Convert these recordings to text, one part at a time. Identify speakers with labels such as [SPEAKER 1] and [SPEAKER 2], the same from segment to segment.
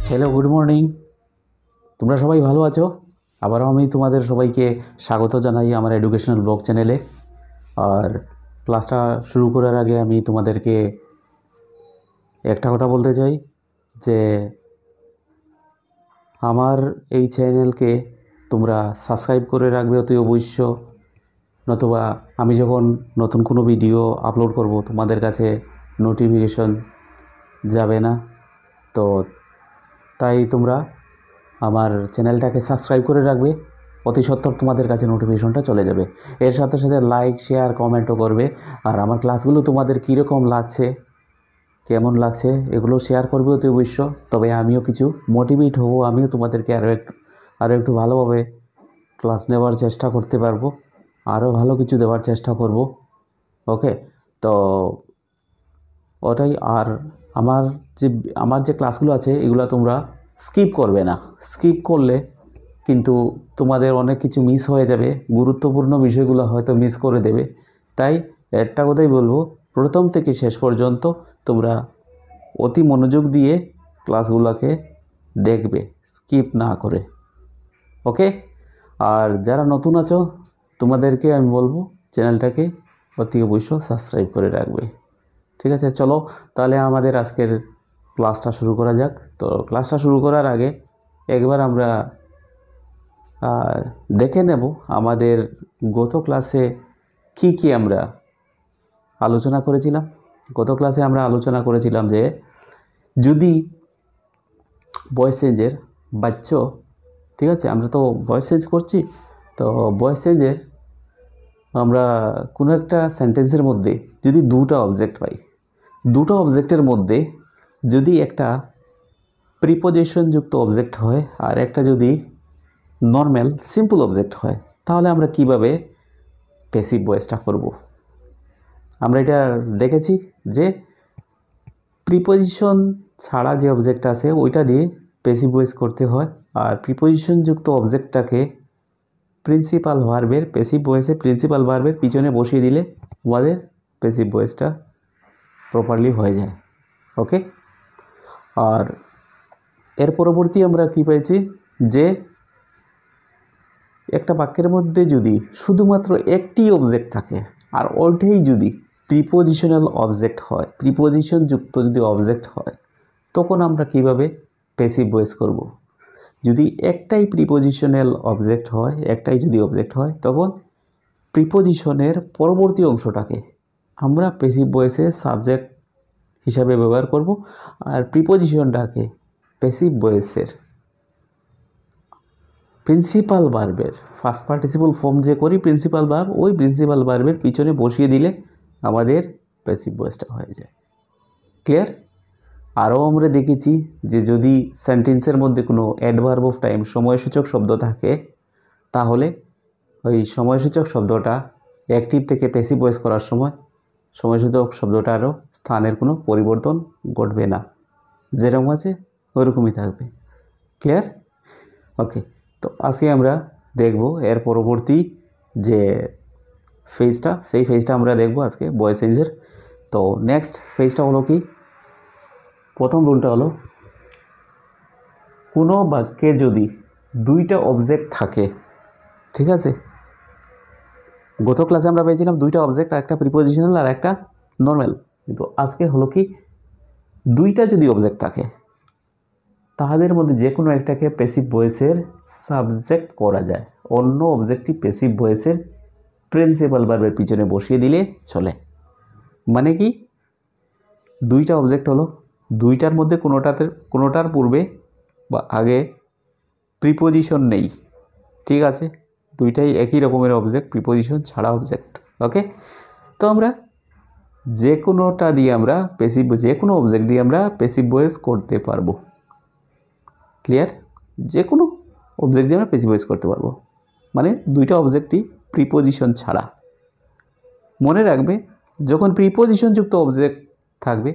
[SPEAKER 1] Hello, good morning. তোমরা সবাই ভালো আছো? আবারও আমি তোমাদের সবাইকে স্বাগত জানাই আমার এডুকেশনাল ব্লগ চ্যানেলে। আর ক্লাসটা শুরু করার আগে আমি তোমাদেরকে একটা কথা বলতে চাই যে আমার এই চ্যানেলকে তোমরা সাবস্ক্রাইব করে রাখবে অতি অবশ্য, নতুবা আমি যখন নতুন কোনো ভিডিও আপলোড করব তোমাদের কাছে নোটিফিকেশন যাবে না। তো তাই তোমরা আমার চ্যানেলটাকে সাবস্ক্রাইব করে রাখবে, অতি সত্বর তোমাদের কাছে নোটিফিকেশনটা চলে যাবে। এর সাথে সাথে লাইক, শেয়ার, কমেন্টও করবে। আর আমার ক্লাসগুলো তোমাদের কীরকম লাগছে, কেমন লাগছে এগুলো শেয়ার করবে অতি অবশ্য। তবে আমিও কিছু মোটিভেট হব, আমিও তোমাদেরকে আরও একটু ভালোভাবে ক্লাস নেওয়ার চেষ্টা করতে পারবো, আরও ভালো কিছু দেওয়ার চেষ্টা করব। ওকে, তো ওটাই। আর আমার যে ক্লাসগুলো আছে এগুলো তোমরা স্কিপ করবে না। স্কিপ করলে কিন্তু তোমাদের অনেক কিছু মিস হয়ে যাবে, গুরুত্বপূর্ণ বিষয়গুলো হয়তো মিস করে দেবে। তাই একটা কথাই বলবো, প্রথম থেকে শেষ পর্যন্ত তোমরা অতি মনোযোগ দিয়ে ক্লাসগুলোকে দেখবে, স্কিপ না করে। ওকে, আর যারা নতুন আছো তোমাদেরকে আমি বলবো চ্যানেলটাকে অতি অবশ্য সাবস্ক্রাইব করে রাখবে। ঠিক আছে, চলো তাহলে আমাদের আজকের ক্লাসটা শুরু করা যাক। তো ক্লাসটা শুরু করার আগে একবার আমরা দেখে নেব আমাদের গত ক্লাসে কি আমরা আলোচনা করেছিলাম। গত ক্লাসে আমরা আলোচনা করেছিলাম যে যদি ভয়েস চেঞ্জের বাচ্চ, ঠিক আছে, আমরা তো ভয়েস চেঞ্জ করছি, তো ভয়েস চেঞ্জের আমরা কোনো একটা সেন্টেন্সের মধ্যে যদি দুটো অবজেক্ট পাই, দুটো অবজেক্টের মধ্যে যদি একটা প্রিপোজিশনযুক্ত অবজেক্ট হয় আর একটা যদি নর্মাল সিম্পল অবজেক্ট হয়, তাহলে আমরা কিভাবে প্যাসিভ ভয়েসটা করব। আমরা এটা দেখেছি যে প্রিপোজিশন ছাড়া যে অবজেক্ট আছে ওইটা দিয়ে প্যাসিভ ভয়েস করতে হয়, আর প্রিপোজিশনযুক্ত অবজেক্টটাকে প্রিন্সিপাল ভার্বের প্যাসিভ ভয়েসে প্রিন্সিপাল ভার্বের পিছনে বসিয়ে দিলে আমাদের প্যাসিভ ভয়েসটা প্রপারলি হয়ে যায়। ওকে, আর এর পরবর্তী আমরা কি পেয়েছি যে একটা বাক্যের মধ্যে যদি শুধুমাত্র একটি অবজেক্ট থাকে আর ওইটাই যদি প্রিপোজিশনাল অবজেক্ট হয়, প্রিপোজিশনযুক্ত যদি অবজেক্ট হয়, তখন আমরা কিভাবে প্যাসিভ ভয়েস করব। যদি একটাই প্রিপোজিশনাল অবজেক্ট হয়, একটাই যদি অবজেক্ট হয়, তখন প্রিপোজিশনের পরবর্তী অংশটাকে আমরা প্যাসিভ ভয়েসে সাবজেক্ট হিসাবে ব্যবহার করব, আর প্রিপোজিশনটাকে প্যাসিভ ভয়েসের প্রিন্সিপাল ভার্বের ফার্স্ট পার্টিসিপল ফর্ম যে করি প্রিন্সিপাল ভার্ব, ওই প্রিন্সিপাল ভার্বের পিছনে বসিয়ে দিলে আমাদের প্যাসিভ ভয়েসটা হয়ে যায়। ক্লিয়ার? আরও আমরা দেখেছি যে যদি সেন্টেন্সের মধ্যে কোনো অ্যাডভার্ব অফ টাইম সময়সূচক শব্দ থাকে, তাহলে ওই সময়সূচক শব্দটা অ্যাক্টিভ থেকে প্যাসিভ ভয়েস করার সময় সময়সূচক শব্দটারও স্থানের কোনো পরিবর্তন ঘটবে না, যেরকম আছে ওরকমই থাকবে। ক্লিয়ার? ওকে, তো আজকে আমরা দেখব এর পরবর্তী যে ফেজটা, সেই ফেজটা আমরা দেখব আজকে ভয়েস চেঞ্জের। তো নেক্সট ফেজটা হলো কি, প্রথম রুলটা হলো কোনো বাক্যে যদি দুইটা অবজেক্ট থাকে, ঠিক আছে, গত ক্লাসে আমরা পেয়েছিলাম দুইটা অবজেক্ট, একটা প্রিপোজিশনাল আর একটা নর্মাল, কিন্তু আজকে হলো কি দুইটা যদি অবজেক্ট থাকে তাদের মধ্যে যে কোনো একটাকে প্যাসিভ ভয়েসের সাবজেক্ট করা যায়, অন্য অবজেক্টটি প্যাসিভ ভয়েসের প্রিন্সিপাল ভার্বের পিছনে বসিয়ে দিলে চলে। মানে কি, দুইটা অবজেক্ট হলো, দুইটার মধ্যে কোনোটার পূর্বে বা আগে প্রিপোজিশন নেই, ঠিক আছে, দুইটাই একই রকমের অবজেক্ট, প্রিপোজিশন ছাড়া অবজেক্ট। ওকে, তো আমরা যে কোনোটা দিয়ে আমরা যে কোনো অবজেক্ট দিয়ে আমরা প্যাসিভ ভয়েস করতে পারবো। ক্লিয়ার? যে কোনো অবজেক্ট দিয়ে আমরা প্যাসিভ ভয়েস করতে পারবো, মানে দুইটা অবজেক্টই প্রিপোজিশন ছাড়া। মনে রাখবে, যখন প্রিপোজিশনযুক্ত অবজেক্ট থাকবে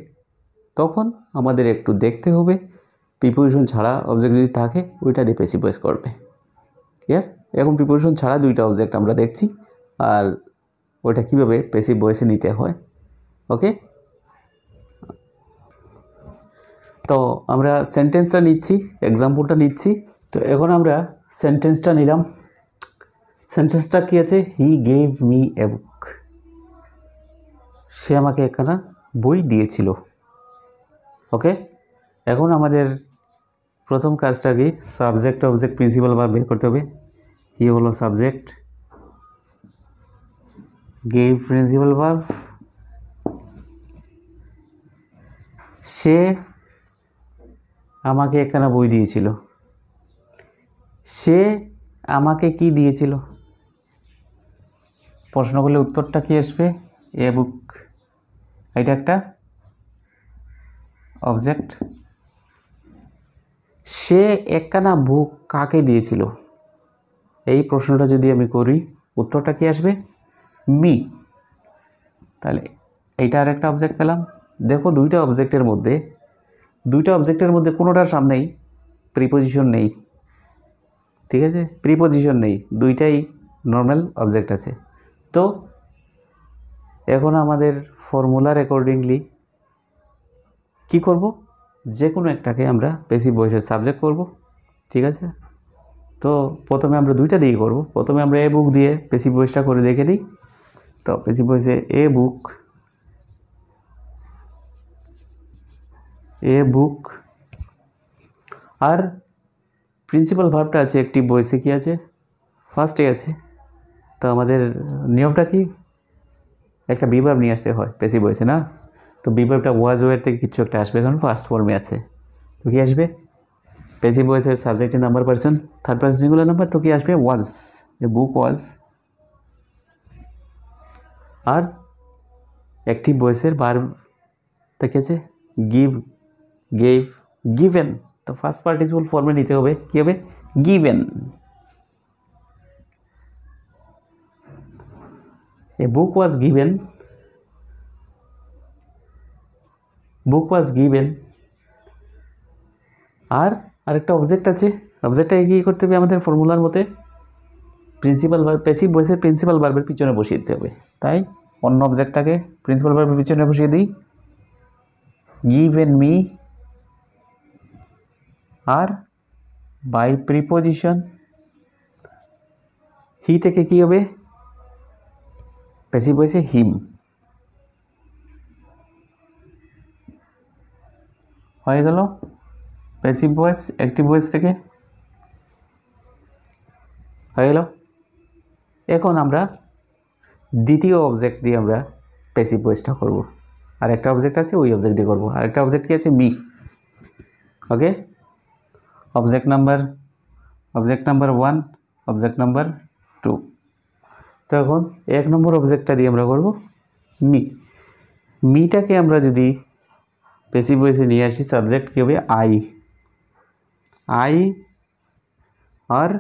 [SPEAKER 1] তখন আমাদের একটু দেখতে হবে প্রিপোজিশন ছাড়া অবজেক্ট যদি থাকে ওইটা দিয়ে প্যাসিভ ভয়েস করবে। ক্লিয়ার? এখন প্রিপোজিশন ছাড়া দুইটা অবজেক্ট আমরা দেখছি, আর ওইটা কীভাবে প্যাসিভ ভয়েসে নিতে হয়। ওকে, তো আমরা সেন্টেন্সটা নিচ্ছি, এক্সাম্পলটা নিচ্ছি। তো এখন আমরা সেন্টেন্সটা নিলাম। সেন্টেন্সটা কী আছে? হি গেভ মি এ বুক। সে আমাকে একখানা বই দিয়েছিল। ওকে, এখন আমাদের প্রথম কাজটা কি? সাবজেক্ট অবজেক্ট প্রিন্সিপাল ভার্ব বের করতে হবে। হি হলো সাবজেক্ট, গেভ প্রিন্সিপাল ভার্ব, সে আমাকে একখানা বই দিয়েছিল। সে আমাকে কি দিয়েছিল? প্রশ্ন করলে উত্তরটা কি আসবে? এ বুক। এটা একটা অবজেক্ট। সে একখানা বুক কাকে দিয়েছিল? এই প্রশ্নটা যদি আমি করি, উত্তরটা কি আসবে? মি। তাহলে এইটা আর একটা অবজেক্ট পেলাম। দেখো দুইটা অবজেক্টের মধ্যে কোনোটার সামনেই প্রিপোজিশন নেই। ঠিক আছে, প্রিপোজিশন নেই, দুইটাই নর্মাল অবজেক্ট আছে। তো এখন আমাদের ফর্মুলার অ্যাকর্ডিংলি কি করব? যে কোনো একটাকে আমরা প্যাসিভ ভয়েসের সাবজেক্ট করব। ঠিক আছে, তো প্রথমে আমরা দুইটা দিয়ে করব। প্রথমে আমরা এ বুক দিয়ে প্যাসিভ ভয়েসটা করে দেখে নিই। তো প্যাসিভ ভয়েসে এ বুক আর প্রিন্সিপাল ভার্বটা আছে অ্যাক্টিভ ভয়েসে কি আছে? ফার্স্টে আছে। তো আমাদের নিয়মটা কি? একটা বিভার্ব নিয়ে আসতে হয় প্যাসিভ ভয়েসে, না? তো বিভার্বটা ওয়াজ ওয়ের থেকে কিছু একটা আসবে, কারণ ফার্স্ট ফর্মে আছে। তো কি আসবে? প্যাসিভ ভয়েসের সাবজেক্টের number person, third person singular number, তো কি আসবে? ওয়াজ। এ বুক ওয়াজ। আর অ্যাক্টিভ ভয়েসের ভার্বটা কি আছে? Give, gave, given. তো ফার্স্ট পার্টিসিপল ফর্মে নিতে হবে। কি হবে? Given. A book was given. Book was given. আর আরেকটা অবজেক্ট আছে। অবজেক্টটা কি করতে হবে আমাদের ফর্মুলার মতে? প্রিন্সিপাল ভার্ব, প্যাসিভ ভয়েসের প্রিন্সিপাল ভার্বের পিছনে বসিয়ে দিতে হবে। তাই অন্য অবজেক্টটাকে প্রিন্সিপাল ভার্বের পিছনে বসিয়ে দিই। Given me. আর বাই প্রিপোজিশন হি থেকে কি হবে? প্যাসিভ ভয়েসে হিম। হয়ে গেল প্যাসিভ ভয়েস অ্যাক্টিভ ভয়েস থেকে হয়ে গেল। এখন আমরা দ্বিতীয় অবজেক্ট দিয়ে আমরা প্যাসিভ ভয়েসটা করব। আর একটা অবজেক্ট আছে, ওই অবজেক্ট দিয়ে করবো। আর একটা অবজেক্ট কি আছে? মি। ওকে, অবজেক্ট নাম্বার 1, অবজেক্ট নাম্বার 2। তো এখন 1 নম্বর অবজেক্টটা দিয়ে আমরা করব মি। মিটাকে আমরা যদি প্যাসিভ ভয়েসে নিয়ে আসি, সাবজেক্ট কী হবে? আই। আর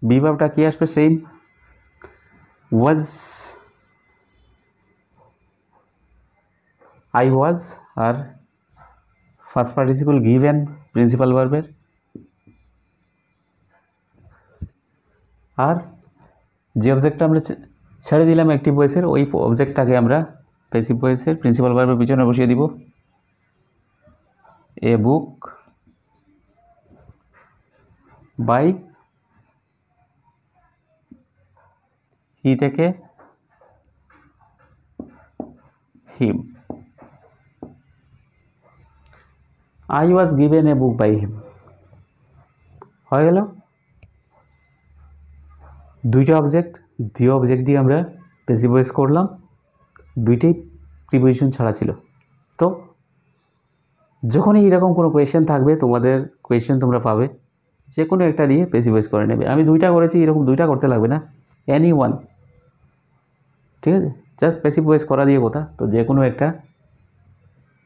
[SPEAKER 1] বিভাবটা কি আসবে? Same, was. I was. আর ফার্স্ট পার্টিসিপল গিভেন প্রিন্সিপাল ভার্বের। আর যে অবজেক্টটা আমরা ছেড়ে দিলাম অ্যাক্টিভ ভয়েসের, ওই অবজেক্টটাকে আমরা প্যাসিভ ভয়েসের প্রিন্সিপাল ভার্বের পিছনে বসিয়ে দিব। এ বুক বাই হি থেকে him. I was given a book by him. হয়ে গেল দুইটা অবজেক্ট দিয়ে আমরা প্যাসিভ ভয়েস করলাম। দুইটাই প্রিপোজিশন ছাড়া ছিল। তো যখনই এরকম কোনো কোয়েশ্চেন থাকবে, তোমাদের কোয়েশ্চেন তোমরা পাবে, যে কোনো একটা দিয়ে প্যাসিভ ভয়েস করে নেবে। আমি দুইটা করেছি, এরকম দুইটা করতে লাগবে না, এনি ওয়ান। ঠিক আছে, জাস্ট প্যাসিভ ভয়েস করা দিয়ে কথা। তো যে কোনো একটা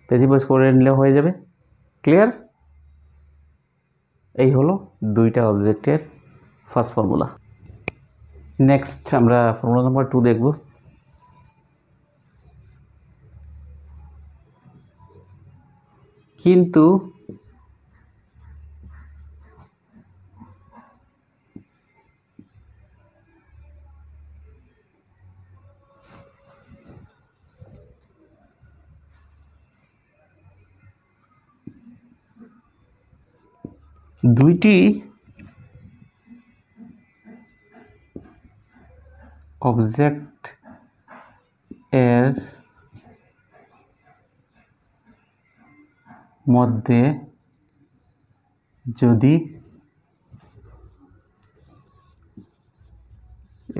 [SPEAKER 1] প্যাসিভ ভয়েস করে নিলে হয়ে যাবে। ক্লিয়ার? এই হলো দুইটা অবজেক্টের ফার্স্ট ফর্মুলা। নেক্সট আমরা ফর্মুলা নাম্বার 2 দেখব। কিন্তু দুইটি অবজেক্ট এর মধ্যে যদি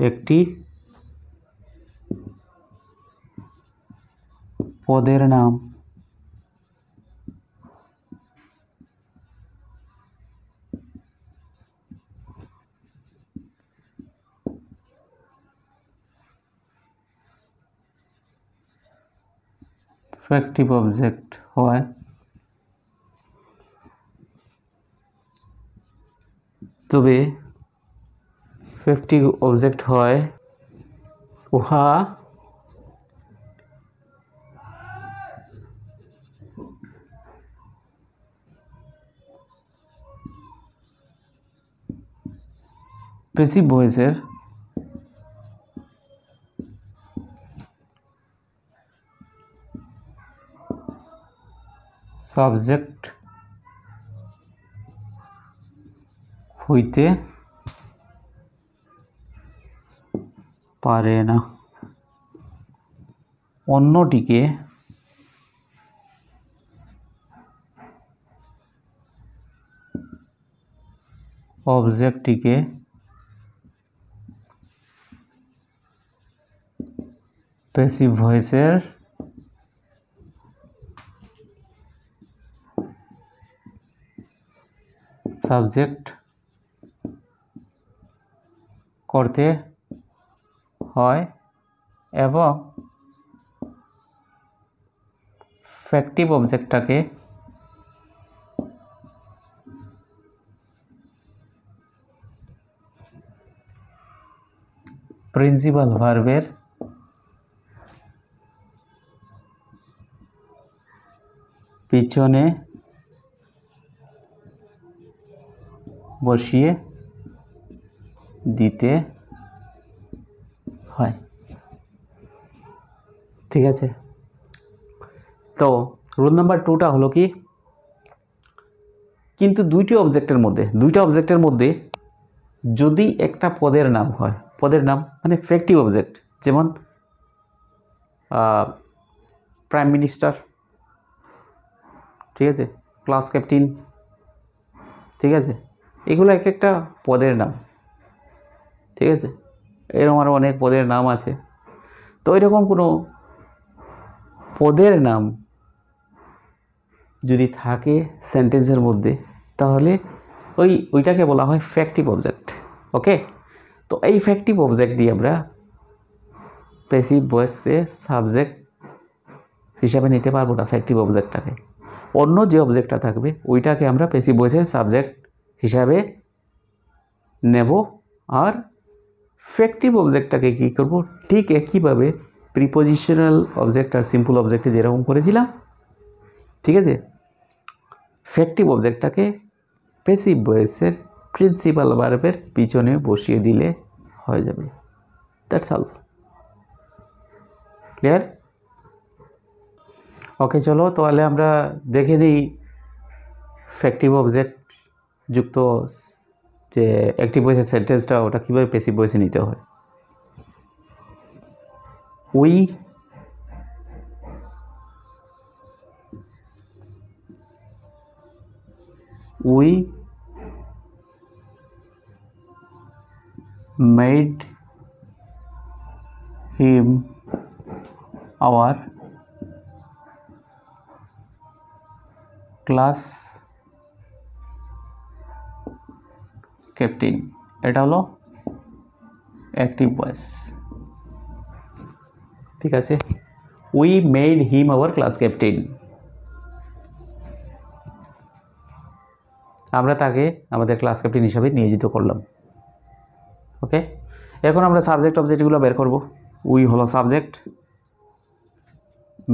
[SPEAKER 1] একটি পদের নাম ফ্যাক্টিভ অবজেক্ট হয় তবে ফ্যাক্টিভ অবজেক্ট হয় উহা প্যাসিভ ভয়েসের সাবজেক্ট হইতে পারে না। অন্যটিকে অবজেক্টটিকে প্যাসিভ ভয়েসের সাবজেক্ট করতে হয় এবং ফ্যাক্টিভ অবজেক্টটাকে প্রিন্সিপাল ভার্বের পিছনে বসিয়ে দিতে হয়। ঠিক আছে, তো রুল নাম্বার 2টা হলো কি, কিন্তু দুইটা অবজেক্টের মধ্যে যদি একটা পদের নাম হয়, পদের নাম মানে ফ্যাক্টিভ অবজেক্ট, যেমন প্রাইম মিনিস্টার, ঠিক আছে, ক্লাস ক্যাপ্টেন, ঠিক আছে, এগুলো এক একটা পদের নাম। ঠিক আছে, এরকম আরও অনেক পদের নাম আছে। তো এরকম কোনো পদের নাম যদি থাকে সেন্টেন্সের মধ্যে, তাহলে ওইটাকে বলা হয় ফ্যাক্টিভ অবজেক্ট। ওকে, তো এই ফ্যাক্টিভ অবজেক্ট দিয়ে আমরা প্যাসিভ ভয়েসে সাবজেক্ট হিসাবে নিতে পারবো না ফ্যাক্টিভ অবজেক্টটাকে। অন্য যে অবজেক্টটা থাকবে ওইটাকে আমরা প্যাসিভ ভয়েসের সাবজেক্ট হিসাবে নেব, আর ফ্যাক্টিভ অবজেক্টটাকে কী করব, ঠিক একইভাবে প্রিপোজিশনাল অবজেক্ট আর সিম্পল অবজেক্টে যেরকম করেছিলাম, ঠিক আছে, ফ্যাক্টিভ অবজেক্টটাকে প্যাসিভ ভয়েসের প্রিন্সিপাল ভার্বের পিছনে বসিয়ে দিলে হয়ে যাবে। That's all. ক্লিয়ার? ওকে, চলো তাহলে আমরা দেখে নিই ফ্যাক্টিভ অবজেক্ট যুক্ত যে অ্যাক্টিভ ভয়েসের সেন্টেন্সটা ওটা কীভাবে প্যাসিভ ভয়েসে নিতে হয়। We made him our class captain, এটা হলো অ্যাক্টিভ ভয়েস। ঠিক আছে, we made him our class captain, আমরা তাকে আমাদের ক্লাস ক্যাপ্টেন হিসাবে নিয়োজিত করলাম। ওকে, এখন আমরা সাবজেক্ট অবজেক্টগুলো বের করব। উই হলো subject,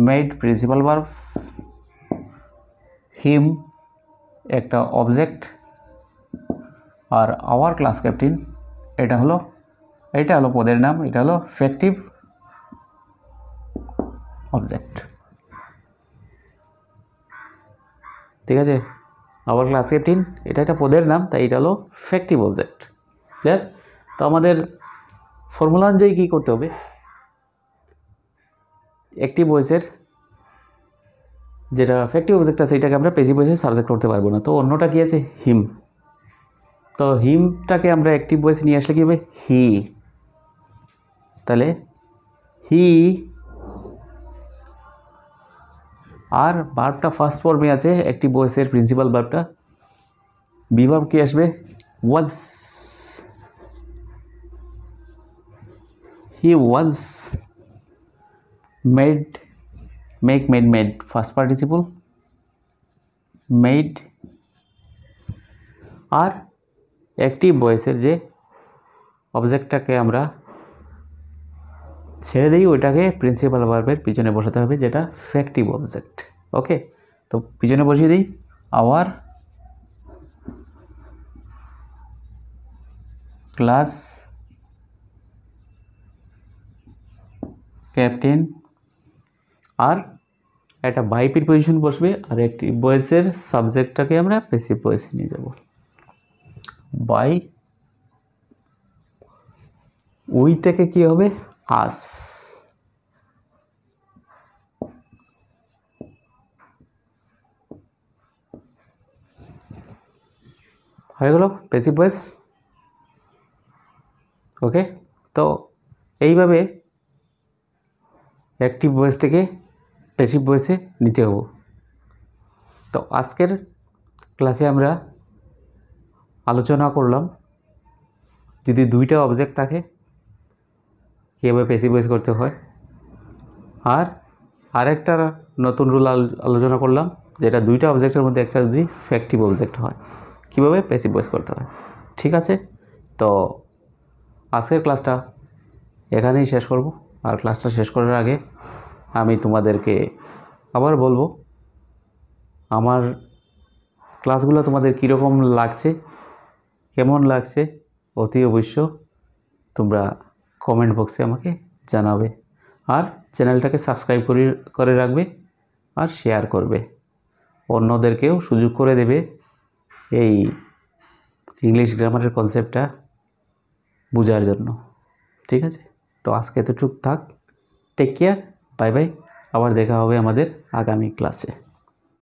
[SPEAKER 1] made principal verb, him একটা অবজেক্ট, আর আওয়ার ক্লাস ক্যাপ্টেন এটা হলো পদের নাম, এটা হলো ফ্যাক্টিভ অবজেক্ট। ঠিক আছে, আওয়ার ক্লাস ক্যাপ্টেন এটা একটা পদের নাম, তাই এটা হলো ফ্যাক্টিভ অবজেক্ট। ক্লিয়ার? তো আমাদের ফর্মুলা অনুযায়ী কী করতে হবে, অ্যাক্টিভ ভয়েসের যেটা ফ্যাক্টিভ অবজেক্ট আছে এটাকে আমরা প্যাসিভ ভয়েসে সাবজেক্ট করতে পারবো না। তো অন্যটা কী আছে, হিম। তো হিমটাকে আমরা অ্যাক্টিভ ভয়েসে নিয়ে আসলে কী হবে, হি। তাহলে হি, আর ভার্বটা ফার্স্ট ফর্মে আছে অ্যাক্টিভ ভয়েসের প্রিন্সিপাল ভার্বটা, বি ভার্ব কি আসবে, was. He was made, make, made, made first participle, made. আর অ্যাক্টিভ ভয়েসের যে অবজেক্টটাকে আমরা ছেড়ে দিই ওইটাকে প্রিন্সিপাল ভার্বের পিছনে বসাতে হবে, যেটা ফ্যাক্টিভ অবজেক্ট। ওকে, তো পিছনে বসিয়ে দিই আওয়ার ক্লাস ক্যাপ্টেন, আর একটা বাই প্রিপোজিশন বসবে, আর অ্যাক্টিভ ভয়েসের সাবজেক্টটাকে আমরা প্যাসিভ ভয়েসে নিয়ে যাব। বাই, উই থেকে কি হবে, আস। হয়ে গেল প্যাসিভ ভয়েস। ওকে, তো এইভাবে অ্যাক্টিভ ভয়েস থেকে প্যাসিভ ভয়েসে নিতে হবো। তো আজকের ক্লাসে আমরা আলোচনা করলাম যদি দুইটা অবজেক্ট থাকে কীভাবে প্যাসিভ ভয়েস করতে হয়, আর আরেকটা নতুন রুল আলোচনা করলাম যেটা দুইটা অবজেক্টের মধ্যে একটা যদি ফ্যাক্টিভ অবজেক্ট হয় কীভাবে প্যাসিভ ভয়েস করতে হয়। ঠিক আছে, তো আজকের ক্লাসটা এখানেই শেষ করব। আর ক্লাসটা শেষ করার আগে আমি তোমাদেরকে আবার বলবো আমার ক্লাসগুলো তোমাদের কীরকম লাগছে, কেমন লাগছে অতি অবশ্য তোমরা কমেন্ট বক্সে আমাকে জানাবে। আর চ্যানেলটাকে সাবস্ক্রাইব করে রাখবে আর শেয়ার করবে, অন্যদেরকেও সুযোগ করে দেবে এই ইংলিশ গ্রামারের কনসেপ্টটা বোঝার জন্য। ঠিক আছে, তো আজকে এতটুকু থাক। টেক কেয়ার, বাই বাই, আবার দেখা হবে আমাদের আগামী ক্লাসে।